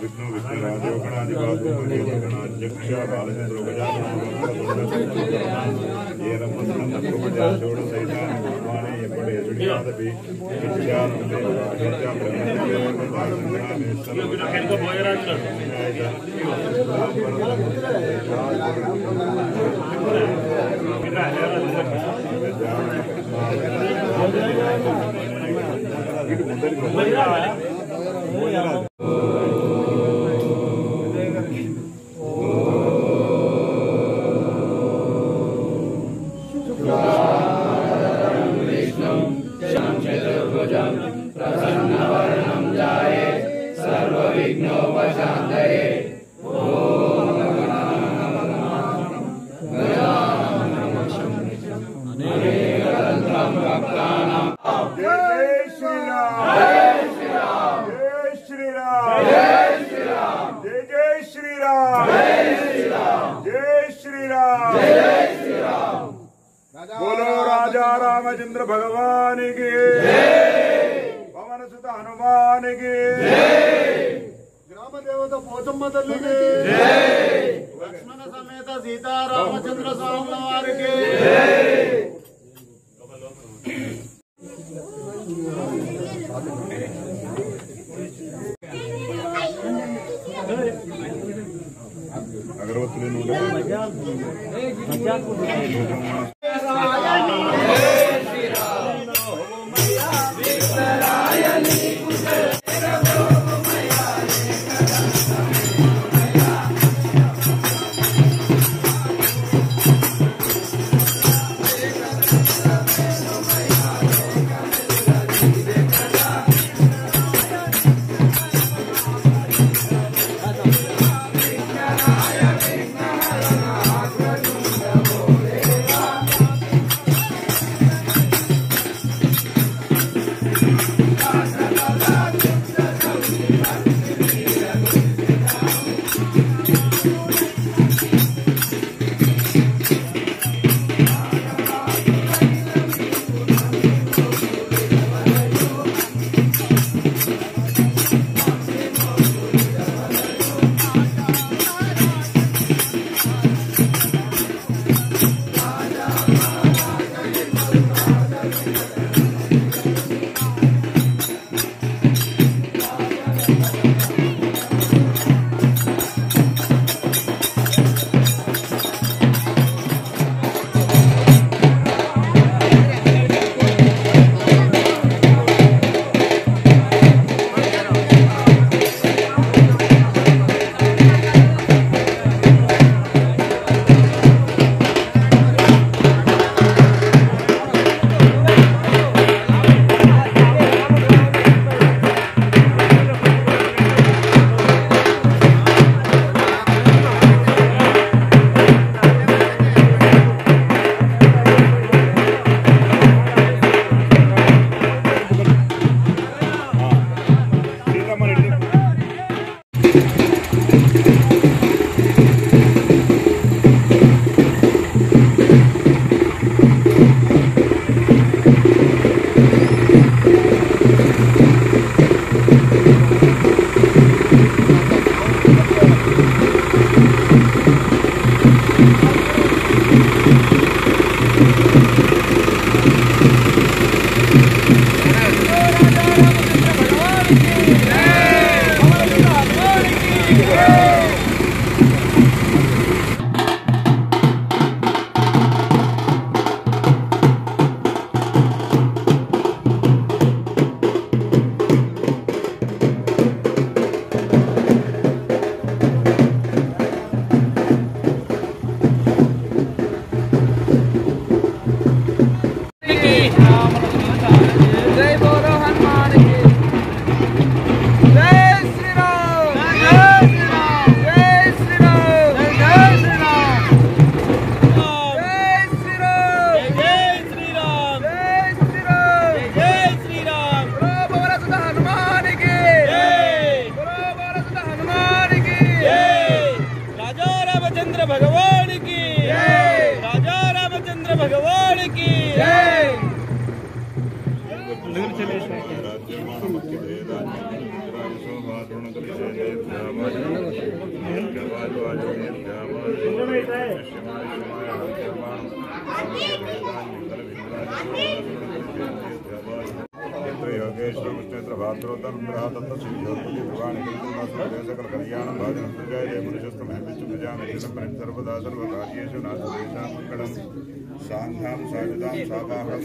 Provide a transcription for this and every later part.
विष्णु विघ्नराजोगणाधिपाध्यक्ष बालचंद्र प्रसन्नवर्णं जाये सर्वविघ्नोपशान्तये अनेकदन्तं भक्तानां जय श्री राम जय श्री राम जय श्री राम जय श्री राम बोलो राजा रामचंद्र भगवान की पवन सुत हनुमान की ग्राम देवता पोचम्म तल्ली की लक्ष्मण समेत सीता रामचंद्र स्वामी वारी की अगरबत्ती योगेश्वर भाद्रोत्तर दत्त सकल कल्याण भाजन मनुष्यस्तमें सर्वदा सर्वकार्येषु नाथेषां मङ्गलम् सान्ध्यां सायुधां साकाहं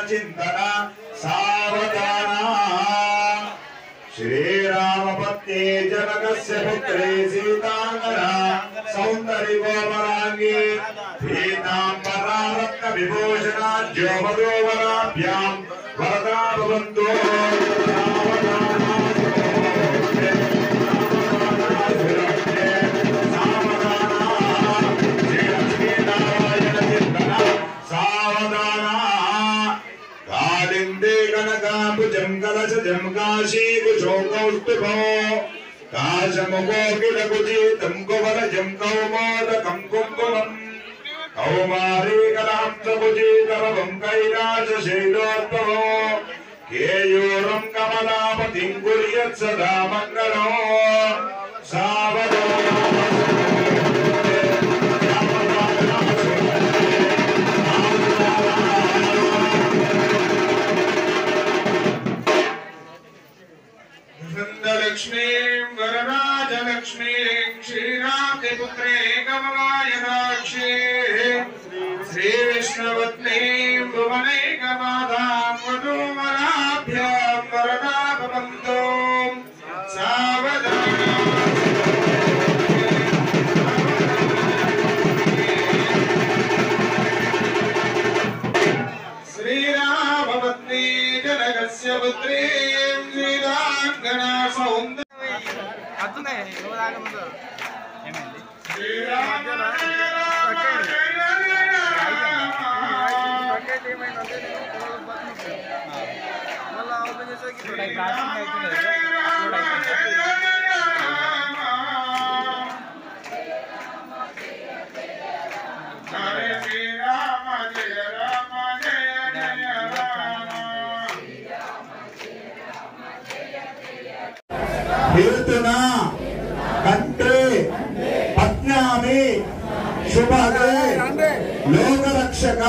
चिंतन सावधान श्रीरामपत्नी जनकस्य पुत्रे सीतांगना सौंदर्य गोमरांगी पीतांबरा रत्न विभूषणा ज्योमदोवराभ्यां वरदा भवन्तु काशी कुशोकौस्तुभो काशमुखो किलकुचितं कुवलजं कौमोदकं कुङ्कुमम् कौमारी कलांसकुचितरवं कैलासशैलोद्भवो केयूरं कमलापतिं कुर्यात् सदा मङ्गलो लक्ष्मीं वरराजलक्ष्मीं श्रीरामपुत्रे कमलायनाक्षी श्रीविष्णुपत्नीं भुवनैकमातां वधूवराभ्यां वरदा भवन्तु श्रीरामपत्नी जनकस्य पुत्री श्रीरांगना सौंदर्य हेतुना कंटे पत्न्यामि शुभगे लोकरक्षक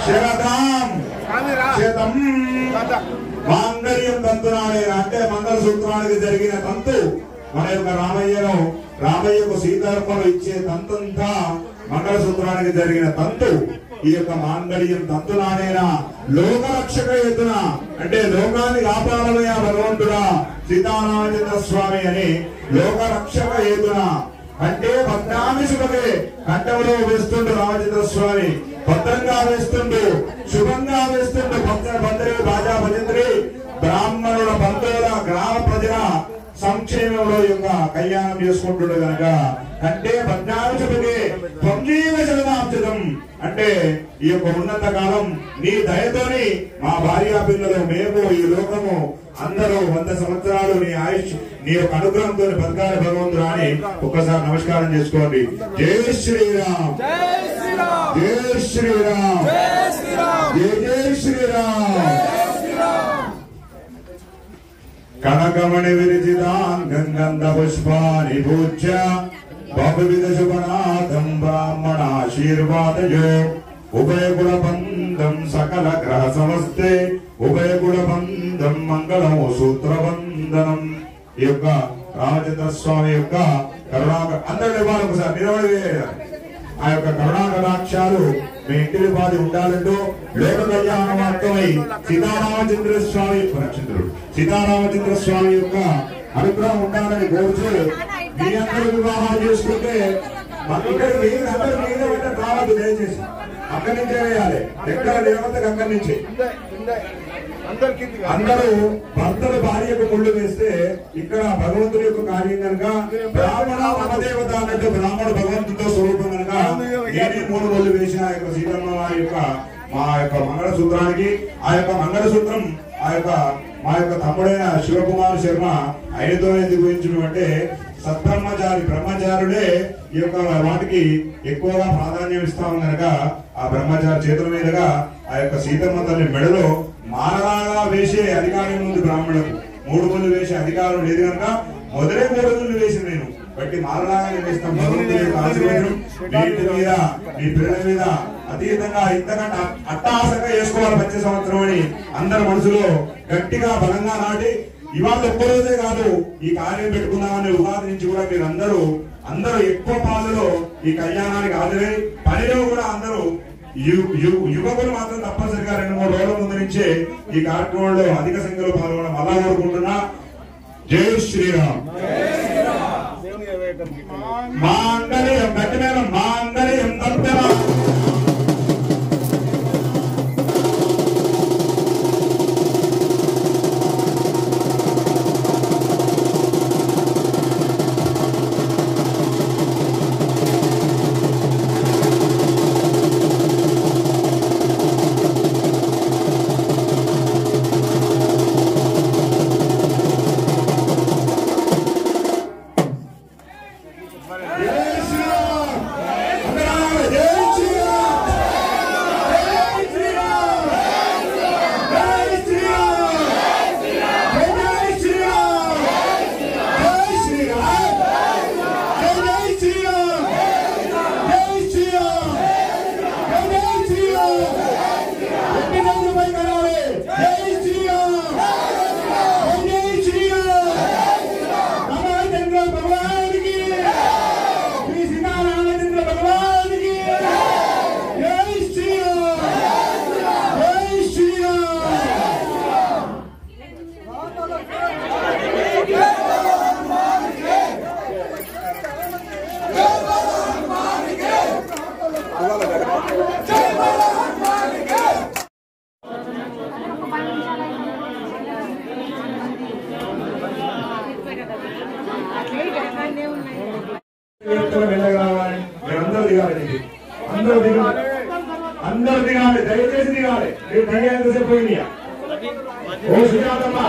शरदां शतं मांगल्यं తంతునాడే అంటే మంగళసూత్రానికి జరిగిన తంతు మన యొక్క రామయ్యకు సీతార్పణలు ఇచ్చే తంతంతా మంగళసూత్రానికి జరిగిన తంతు ఈ యొక్క మాంగళ్యం తంతునాడేనా లోకరక్షక హేతున అంటే లోకాన్ని కాపాడమయ్యా భగవంతుడా సీతారామచంద్ర స్వామి అని లోకరక్షక హేతున అంటే భద్రామి శుభకే కంఠంలో వేస్తుండు రామచంద్ర స్వామి భద్రంగా వేస్తుండు శుభంగా వేస్తుండు భద్రి బాజా భజంత్రి బ్రాహ్మణుల బంధువుల గ్రామ ప్రజల సంక్షేమంలో యొక్క కళ్యాణం చేసుకుంటుండే కనుక అంటే భద్రాంశుడికి త్వంజీవ శరదాంశం అంటే ఈ యొక్క ఉన్నత కాలం నీ దయతోని మా భార్యా పిల్లలు మేము ఈ లోకము అందరూ 100 సంవత్సరాలు నీ ఆయుష్ నీ యొక్క అనుగ్రహంతో బతకాలి భగవంతుడు అని ఒక్కసారి నమస్కారం చేసుకోండి. జై శ్రీరామ్ జై శ్రీరామ్ జై జై శ్రీరామ్. కనకమణి విరచితాంగం గంధ పుష్పాని పూజ్య బహువిధ శుభనాథం బ్రాహ్మణాశీర్వాదయో ఉభయకుల బంధం సకల గ్రహ సమస్తే ఉభయకుల బంధం మంగళం సూత్రబంధనం. ఈ యొక్క రామచంద్ర స్వామి యొక్క కరుణాక అందరూ ఇవ్వాలి ఒకసారి నిలబడి ఆ యొక్క కరుణాకటాక్షాలు మీ ఇంటికి బాధ ఉండాలంటూ లోక కళ్యాణమార్థమై సీతారామచంద్ర స్వామి యొక్క అనుగ్రహం ఉండాలని కోరుచు మీ అందరూ వివాహాలు చేసుకుంటే ఇక్కడ రావద్దు దయచేసి అక్కడి నుంచే వేయాలి. ఎక్కడ దేవతకు అక్కడి నుంచి అందరూ భర్తలు భార్యకు ముళ్ళు వేస్తే ఇక్కడ భగవంతుడి యొక్క కార్యం కనుక బ్రాహ్మణ మమదేవత అన్నట్టు బ్రాహ్మణుడు భగవంతుడితో స్వరూపం కనుక నేనే 3 ముళ్ళు వేసిన ఆ యొక్క సీతమ్మ వారి యొక్క మా యొక్క మంగళసూత్రానికి ఆ యొక్క మంగళసూత్రం మా యొక్క తమ్ముడైన శివకుమార్ శర్మ ఆయనతోనే దిగుయించడం అంటే బ్రహ్మచారుడే ఈ యొక్క వాటికి ఎక్కువగా ప్రాధాన్యం ఇస్తాం కనుక ఆ బ్రహ్మచారి చేతుల మీదుగా ఆ యొక్క సీతమ్మ తల్లి మెడలో మాలలాగా వేసే అధికారం ఉంది బ్రాహ్మణులకు. 3 ముళ్ళు వేసే అధికారం లేదు కనుక మొదలే 3 ముళ్ళు వేసి నేను బట్టి మాలలాగా వేస్తాం. భగవంతుడి యొక్క ఆశీర్వాదం మీ ఇంటి మీద మీ పిల్లల మీద అతీతంగా ఇంతకంటే అట్టహాసంగా చేసుకోవాలి వచ్చే సంవత్సరం అని అందరి మనసులో గట్టిగా బలంగా నాటి ఇవాళ ఒక్కరోజే కాదు ఈ కార్యం పెట్టుకున్నామని ఉగాది నుంచి కూడా మీరు అందరూ ఎక్కువ పాలలో ఈ కళ్యాణానికి హాజరై పనిలో కూడా అందరూ యువకులు మాత్రం తప్పనిసరిగా 2-3 రోజుల ముందు నుంచే ఈ కార్యక్రమంలో అధిక సంఖ్యలో పాల్గొనడం అలా కోరుకుంటున్నా. జై శ్రీరామ్. మాంగళ్యం గట్టిమైన మాంగళ్యం తప్పేనా. అందరూ దిగాలి, దయచేసి దిగాలి. మీరు దిగేంతసేపు పోయినాయా? ఓ శ్రీనాథమ్మ.